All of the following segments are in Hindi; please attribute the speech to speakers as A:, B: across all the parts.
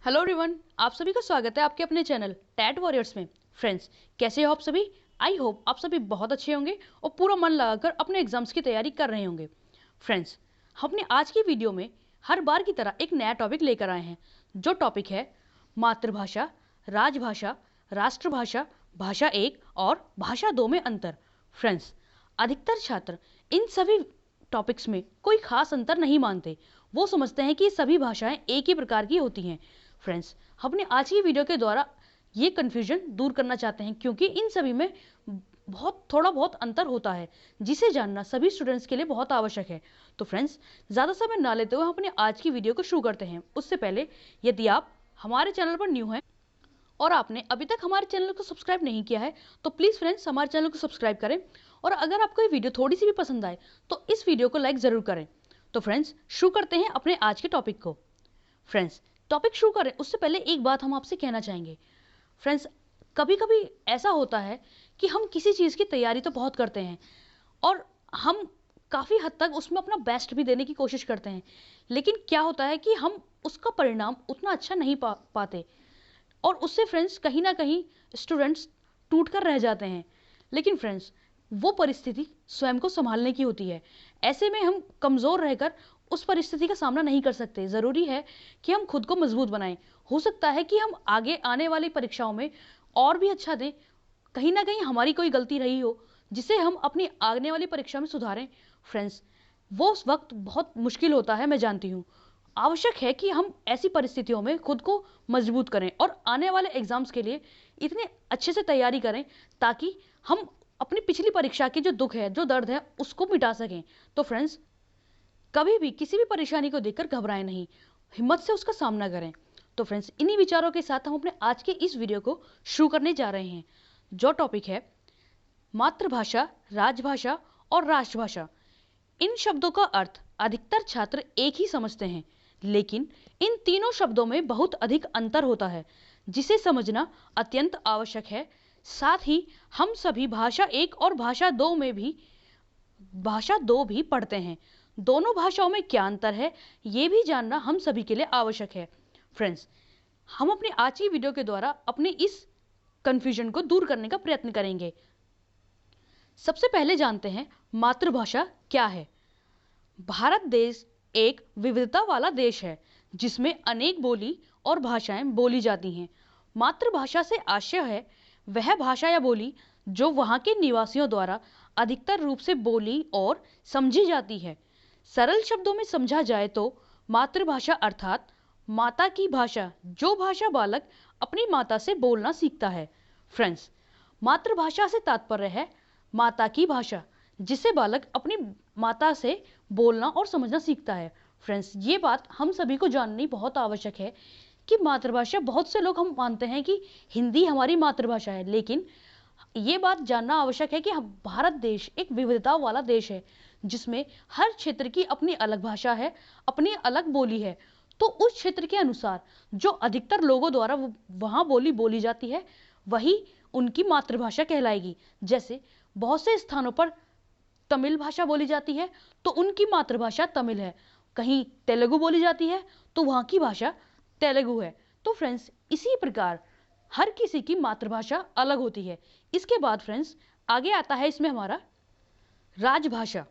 A: हेलो एवरीवन, आप सभी का स्वागत है आपके अपने चैनल टैट वॉरियर्स में। फ्रेंड्स, कैसे हो आप सभी? आई होप आप सभी बहुत अच्छे होंगे और पूरा मन लगाकर अपने एग्जाम्स की तैयारी कर रहे होंगे। फ्रेंड्स, हमने आज की वीडियो में हर बार की तरह एक नया टॉपिक लेकर आए हैं, जो टॉपिक है मातृभाषा, राजभाषा, राष्ट्रभाषा, भाषा 1 और भाषा 2 में अंतर। फ्रेंड्स, अधिकतर छात्र इन सभी टॉपिक्स में कोई खास अंतर नहीं मानते। वो समझते हैं कि सभी भाषाएं एक ही प्रकार की होती हैं। फ्रेंड्स, हमने आज की वीडियो के द्वारा ये कन्फ्यूजन दूर करना चाहते हैं, क्योंकि इन सभी में थोड़ा बहुत अंतर होता है, जिसे जानना सभी स्टूडेंट्स के लिए बहुत आवश्यक है। तो फ्रेंड्स, ज़्यादा समय ना लेते हुए हम अपने आज की वीडियो को शुरू करते हैं। उससे पहले यदि आप हमारे चैनल पर न्यू हैं और आपने अभी तक हमारे चैनल को सब्सक्राइब नहीं किया है, तो प्लीज़ फ्रेंड्स हमारे चैनल को सब्सक्राइब करें। और अगर आपको ये वीडियो थोड़ी सी भी पसंद आए तो इस वीडियो को लाइक ज़रूर करें। तो फ्रेंड्स, शुरू करते हैं अपने आज के टॉपिक को। फ्रेंड्स, टॉपिक शुरू करें उससे पहले एक बात हम आपसे कहना चाहेंगे। फ्रेंड्स, कभी कभी ऐसा होता है कि हम किसी चीज़ की तैयारी तो बहुत करते हैं और हम काफ़ी हद तक उसमें अपना बेस्ट भी देने की कोशिश करते हैं, लेकिन क्या होता है कि हम उसका परिणाम उतना अच्छा नहीं पाते और उससे फ्रेंड्स कहीं ना कहीं स्टूडेंट्स टूट कर रह जाते हैं। लेकिन फ्रेंड्स, वो परिस्थिति स्वयं को संभालने की होती है। ऐसे में हम कमज़ोर रहकर उस परिस्थिति का सामना नहीं कर सकते। ज़रूरी है कि हम खुद को मजबूत बनाएं। हो सकता है कि हम आगे आने वाली परीक्षाओं में और भी अच्छा दें। कहीं ना कहीं हमारी कोई गलती रही हो जिसे हम अपनी आने वाली परीक्षा में सुधारें। फ्रेंड्स, वो उस वक्त बहुत मुश्किल होता है, मैं जानती हूँ। आवश्यक है कि हम ऐसी परिस्थितियों में खुद को मजबूत करें और आने वाले एग्जाम्स के लिए इतने अच्छे से तैयारी करें ताकि हम अपनी पिछली परीक्षा की जो दुख है, जो दर्द है, उसको मिटा सकें। तो फ्रेंड्स, कभी भी किसी भी परेशानी को देखकर घबराएं नहीं, हिम्मत से उसका सामना करें। तो फ्रेंड्स, इन्हीं विचारों के साथ हम अपने आज के इस वीडियो को शुरू करने जा रहे हैं, जो टॉपिक है मातृभाषा, राजभाषा और राष्ट्रभाषा। इन शब्दों का अर्थ अधिकतर छात्र एक ही समझते हैं, लेकिन इन तीनों शब्दों में बहुत अधिक अंतर होता है, जिसे समझना अत्यंत आवश्यक है। साथ ही हम सभी भाषा 1 और भाषा 2 में भी पढ़ते हैं। दोनों भाषाओं में क्या अंतर है, ये भी जानना हम सभी के लिए आवश्यक है। फ्रेंड्स, हम अपनी आज की वीडियो के द्वारा अपने इस कंफ्यूजन को दूर करने का प्रयत्न करेंगे। सबसे पहले जानते हैं मातृभाषा क्या है। भारत देश एक विविधता वाला देश है, जिसमें अनेक बोली और भाषाएं बोली जाती हैं। मातृभाषा से आशय है वह भाषा या बोली जो वहाँ के निवासियों द्वारा अधिकतर रूप से बोली और समझी जाती है। सरल शब्दों में समझा जाए तो मातृभाषा अर्थात माता की भाषा, जो भाषा बालक अपनी माता से बोलना सीखता है। फ्रेंड्स, मातृभाषा से तात्पर्य है माता की भाषा, जिसे बालक अपनी माता से बोलना और समझना सीखता है। फ्रेंड्स, ये बात हम सभी को जाननी बहुत आवश्यक है कि मातृभाषा, बहुत से लोग हम मानते हैं कि हिंदी हमारी मातृभाषा है, लेकिन ये बात जानना आवश्यक है कि भारत देश एक विविधता वाला देश है, जिसमें हर क्षेत्र की अपनी अलग भाषा है, अपनी अलग बोली है। तो उस क्षेत्र के अनुसार जो अधिकतर लोगों द्वारा वहाँ बोली बोली जाती है, वही उनकी मातृभाषा कहलाएगी। जैसे बहुत से स्थानों पर तमिल भाषा बोली जाती है तो उनकी मातृभाषा तमिल है, कहीं तेलुगु बोली जाती है तो वहाँ की भाषा तेलुगु है। तो फ्रेंड्स, इसी प्रकार हर किसी की मातृभाषा अलग होती है। इसके बाद फ्रेंड्स, आगे आता है इसमें हमारा राजभाषा।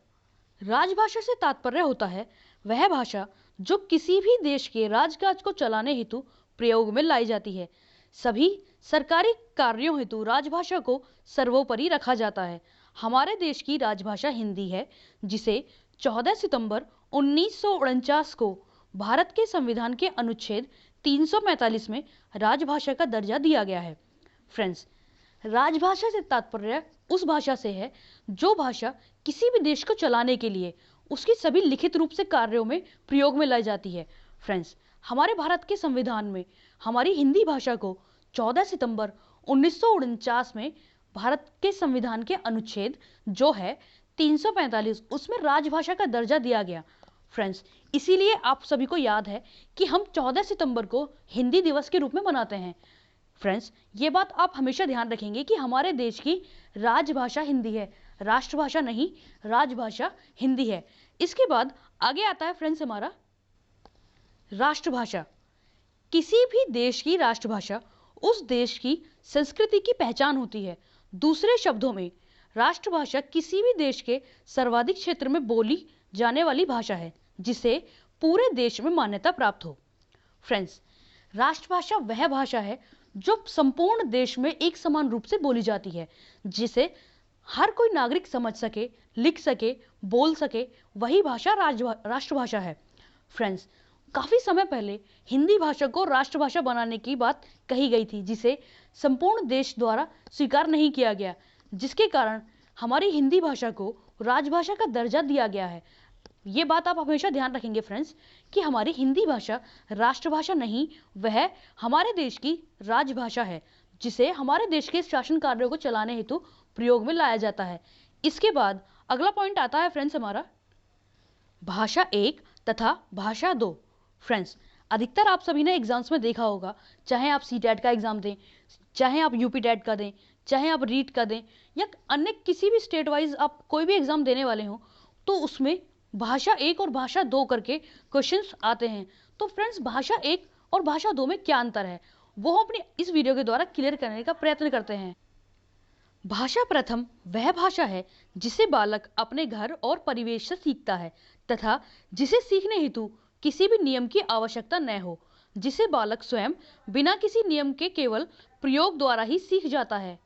A: राजभाषा से तात्पर्य होता है वह भाषा जो किसी भी देश के राजकाज को चलाने हेतु प्रयोग में लाई जाती है। सभी सरकारी कार्यों हेतु राजभाषा को सर्वोपरि रखा जाता है। हमारे देश की राजभाषा हिंदी है, जिसे 14 सितंबर 1949 को भारत के संविधान के अनुच्छेद 345 में राजभाषा का दर्जा दिया गया है। फ्रेंड्स, राजभाषा से तात्पर्य उस भाषा से है जो भाषा किसी भी देश को चलाने के लिए उसकी सभी लिखित रूप से कार्यों में प्रयोग में लाई जाती है। फ्रेंड्स, हमारे भारत के संविधान में हमारी हिंदी भाषा को 14 सितंबर 1949 में भारत के संविधान के अनुच्छेद जो है 345, उसमें राजभाषा का दर्जा दिया गया। फ्रेंड्स, इसीलिए आप सभी को याद है कि हम 14 सितंबर को हिंदी दिवस के रूप में मनाते हैं। फ्रेंड्स, ये बात आप हमेशा ध्यान रखेंगे कि हमारे देश की राजभाषा हिंदी है, राष्ट्रभाषा नहीं, राजभाषा हिंदी है। इसके बाद आगे आता है फ्रेंड्स हमारा राष्ट्रभाषा। किसी भी देश की राष्ट्रभाषा उस देश की संस्कृति की पहचान होती है। दूसरे शब्दों में, राष्ट्रभाषा किसी भी देश के सर्वाधिक क्षेत्र में बोली जाने वाली भाषा है जिसे पूरे देश में मान्यता प्राप्त हो। फ्रेंड्स, राष्ट्रभाषा वह भाषा है जो संपूर्ण देश में एक समान रूप से बोली जाती है, जिसे हर कोई नागरिक समझ सके, लिख सके, बोल सके। वही भाषा राष्ट्रभाषा है। फ्रेंड्स, काफी समय पहले हिंदी भाषा को राष्ट्रभाषा बनाने की बात कही गई थी, जिसे संपूर्ण देश द्वारा स्वीकार नहीं किया गया, जिसके कारण हमारी हिंदी भाषा को राजभाषा का दर्जा दिया गया है। ये बात आप हमेशा ध्यान रखेंगे फ्रेंड्स कि हमारी हिंदी भाषा राष्ट्रभाषा नहीं, वह हमारे देश की राजभाषा है, जिसे हमारे देश के शासन कार्यों को चलाने हेतु प्रयोग में लाया जाता है। इसके बाद अगला पॉइंट आता है फ्रेंड्स हमारा भाषा 1 तथा भाषा 2। फ्रेंड्स, अधिकतर आप सभी ने एग्जाम्स में देखा होगा, चाहे आप सीटेट का एग्जाम दें, चाहे आप यूपी टेट का दें, चाहे आप रीट का दें, या अन्य किसी भी स्टेट वाइज आप कोई भी एग्जाम देने वाले हो, तो उसमें भाषा 1 और भाषा 2 करके क्वेश्चंस आते हैं। तो फ्रेंड्स, भाषा 1 और भाषा 2 में क्या अंतर है, वो हम अपने इस वीडियो के द्वारा क्लियर करने का प्रयत्न करते हैं। भाषा प्रथम वह भाषा है जिसे बालक अपने घर और परिवेश से सीखता है तथा जिसे सीखने हेतु किसी भी नियम की आवश्यकता न हो, जिसे बालक स्वयं बिना किसी नियम के केवल प्रयोग द्वारा ही सीख जाता है।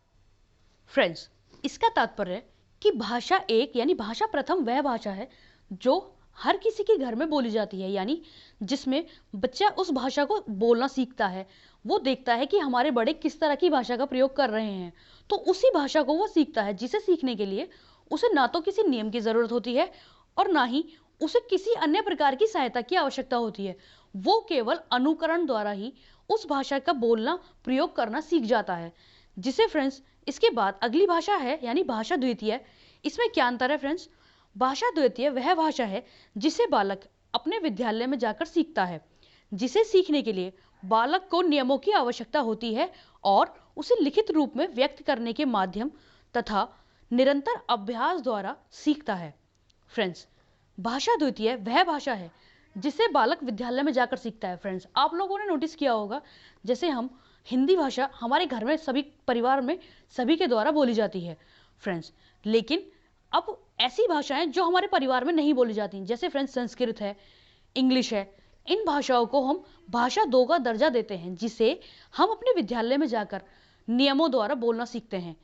A: फ्रेंड्स, इसका तात्पर्य कि भाषा 1 यानी भाषा प्रथम वह भाषा है जो हर किसी के घर में बोली जाती है, यानी जिसमें बच्चा उस भाषा को बोलना सीखता है। वो देखता है कि हमारे बड़े किस तरह की भाषा का प्रयोग कर रहे हैं, तो उसी भाषा को वो सीखता है, जिसे सीखने के लिए उसे ना तो किसी नियम की जरूरत होती है और ना ही उसे किसी अन्य प्रकार की सहायता की आवश्यकता होती है। वो केवल अनुकरण द्वारा ही उस भाषा का बोलना प्रयोग करना सीख जाता है। जिसे फ्रेंड्स, इसके बाद अगली भाषा है यानी भाषा द्वितीय। इसमें क्या अंतर है फ्रेंड्स? भाषा द्वितीय वह भाषा है जिसे बालक अपने विद्यालय में जाकर सीखता है, जिसे सीखने के लिए बालक को नियमों की आवश्यकता होती है और उसे लिखित रूप में व्यक्त करने के माध्यम तथा निरंतर अभ्यास द्वारा सीखता है। फ्रेंड्स, भाषा द्वितीय वह भाषा है जिसे बालक विद्यालय में जाकर सीखता है। फ्रेंड्स, आप लोगों ने नोटिस किया होगा, जैसे हम हिंदी भाषा हमारे घर में सभी परिवार में सभी के द्वारा बोली जाती है फ्रेंड्स, लेकिन अब ऐसी भाषाएं जो हमारे परिवार में नहीं बोली जाती, जैसे फ्रेंड्स संस्कृत है, इंग्लिश है, इन भाषाओं को हम भाषा 2 का दर्जा देते हैं, जिसे हम अपने विद्यालय में जाकर नियमों द्वारा बोलना सीखते हैं,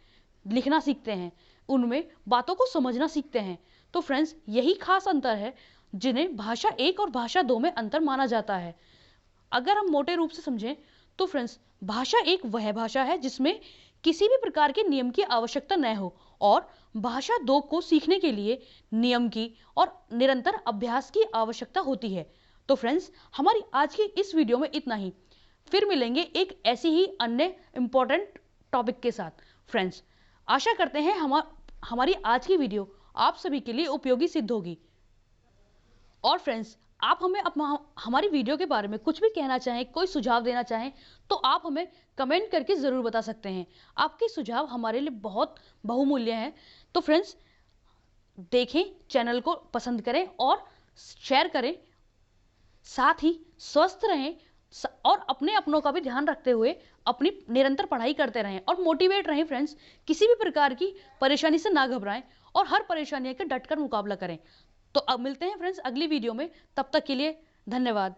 A: लिखना सीखते हैं, उनमें बातों को समझना सीखते हैं। तो फ्रेंड्स, यही खास अंतर है जिन्हें भाषा 1 और भाषा 2 में अंतर माना जाता है। अगर हम मोटे रूप से समझें तो फ्रेंड्स, भाषा 1 वह भाषा है जिसमें किसी भी प्रकार के नियम की आवश्यकता न हो और भाषा 2 को सीखने के लिए नियम की और निरंतर अभ्यास की आवश्यकता होती है। तो फ्रेंड्स, हमारी आज की इस वीडियो में इतना ही। फिर मिलेंगे एक ऐसी ही अन्य इंपॉर्टेंट टॉपिक के साथ। फ्रेंड्स, आशा करते हैं हमारी आज की वीडियो आप सभी के लिए उपयोगी सिद्ध होगी। और फ्रेंड्स, आप हमें हमारी वीडियो के बारे में कुछ भी कहना चाहें, कोई सुझाव देना चाहें, तो आप हमें कमेंट करके ज़रूर बता सकते हैं। आपके सुझाव हमारे लिए बहुत बहुमूल्य हैं। तो फ्रेंड्स, देखें, चैनल को पसंद करें और शेयर करें, साथ ही स्वस्थ रहें और अपने अपनों का भी ध्यान रखते हुए अपनी निरंतर पढ़ाई करते रहें और मोटिवेट रहें। फ्रेंड्स, किसी भी प्रकार की परेशानी से ना घबराएं और हर परेशानी का डटकर मुकाबला करें। तो अब मिलते हैं फ्रेंड्स अगली वीडियो में, तब तक के लिए धन्यवाद।